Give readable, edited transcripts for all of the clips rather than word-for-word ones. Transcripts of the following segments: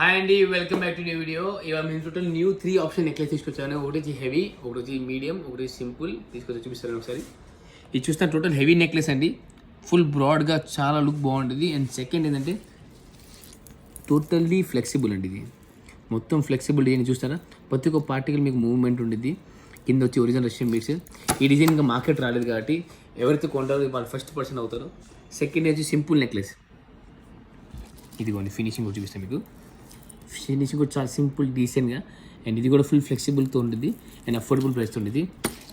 Hi అండి, welcome back to new video. ఇవాళ మేము టోటల్ న్యూ 3 ఆప్షన్ నెక్లెస్ తీసుకొచ్చాను. ఒకటి వచ్చి హెవీ, ఒకటి వచ్చి మీడియం, ఒకటి సింపుల్ తీసుకొచ్చి చూపిస్తాను ఒకసారి. ఇది చూస్తే టోటల్ హెవీ నెక్లెస్ అండి, ఫుల్ బ్రాడ్గా చాలా లుక్ బాగుంటుంది. అండ్ సెకండ్ ఏంటంటే టోటల్లీ ఫ్లెక్సిబుల్ అండి. ఇది మొత్తం ఫ్లెక్సిబుల్ డిజైన్ చూస్తారా, ప్రతి ఒక్క పార్టికల్ మీకు మూవ్మెంట్ ఉంటుంది. కింద వచ్చి ఒరిజినల్ రష్యన్ బీడ్స్. ఈ డిజైన్ ఇంకా మార్కెట్ రాలేదు కాబట్టి ఎవరైతే కొంటారో వాళ్ళు ఫస్ట్ పర్సన్ అవుతారు. సెకండ్ వచ్చి సింపుల్ నెక్లెస్. ఇదిగోండి ఫినిషింగ్ కూడా చూపిస్తాను మీకు. ఫినిషింగ్ కూడా చాలా సింపుల్ డీసెంట్గా, అండ్ ఇది కూడా ఫుల్ ఫ్లెక్సిబుల్తో ఉంటుంది అండ్ అఫోర్డబుల్ ప్రైస్తో ఉంటుంది.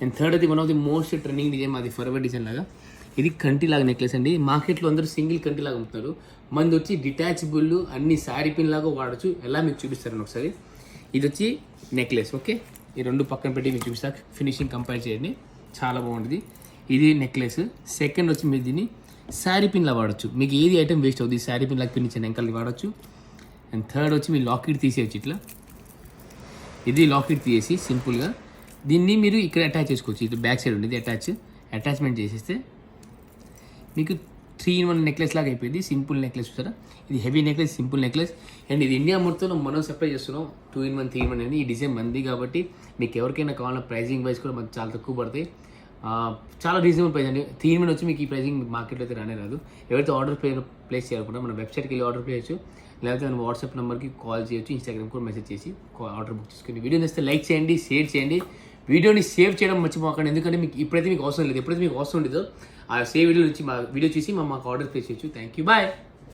అండ్ థర్డ్ అది one of the most trending design, అది ఫర్వర్ డిజైన్ లాగా. ఇది కంటిలాగా నెక్లెస్ అండి. మార్కెట్లో అందరూ సింగిల్ కంటిలాగా అమ్ముతున్నారు, మంది వచ్చి డిటాచబుల్, అన్ని శారీ పిన్ లాగా వాడచ్చు. ఎలా మీకు చూపిస్తారని ఒకసారి. ఇది వచ్చి నెక్లెస్, ఓకే. ఈ రెండు పక్కన పెట్టి మీకు చూపిస్తా, ఫినిషింగ్ కంపేర్ చేయండి, చాలా బాగుంటుంది. ఇది నెక్లెస్. సెకండ్ వచ్చి మీరు దీన్ని శారీ పిన్లా వాడచ్చు, మీకు ఏది ఐటమ్ వేస్ట్ అవుతుంది, శారీ పిన్ లాగా పిన్ ఇచ్చిన ఎంకల్ని వాడచ్చు. అండ్ థర్డ్ వచ్చి మీరు లాకెట్ తీసేయచ్చు ఇట్లా. ఇది లాకెట్ తీసేసి సింపుల్గా దీన్ని మీరు ఇక్కడ అటాచ్ చేసుకోవచ్చు. ఇది బ్యాక్ సైడ్ ఉండేది అటాచ్మెంట్ చేసేస్తే మీకు 3-in-1 నెక్లెస్ లాగా అయిపోయింది. సింపుల్ నెక్లెస్ చూసారా, ఇది heavy necklace, simple necklace. And ఇది ఇండియా మొత్తంలో మనం సప్లై చేస్తున్నాం. 2-in-1 3-in-1 అనేది. ఈ డిజైన్ మంది కాబట్టి మీకు ఎవరికైనా కావాలన్నా ప్రైజింగ్ వైజ్ కూడా మనకు చాలా తక్కువ పడతాయి, చాలా రీజనబుల్ ప్రైస్ అండి. 3-in-1 వచ్చి మీకు ఈ ప్రైజింగ్ మార్కెట్లో అయితే రానే రాదు. ఎవరైతే ఆర్డర్ ప్లేస్ చేయాలనుకుంటే మన వెబ్సైట్కి వెళ్ళి ఆర్డర్ చేయొచ్చు, లేకపోతే మన వాట్సాప్ నెంబర్కి కాల్ చేయొచ్చు, ఇన్స్టాగ్రామ్ కూడా మెసేజ్ చేసి ఆర్డర్ బుక్ చేసుకుని. వీడియో నచ్చితే లైక్ చేయండి, షేర్ చేయండి, వీడియోని సేవ్ చేయడం మర్చిపోకండి. ఎందుకంటే మీకు ఇప్పుడైతే మీకు అవసరం లేదు, ఎప్పుడైతే మీకు అవసరం లేదో ఆ సేవ్ వీడియో నుంచి మా వీడియో చూసి మాకు ఆర్డర్ ప్లేస్ చేయొచ్చు. Thank you, bye.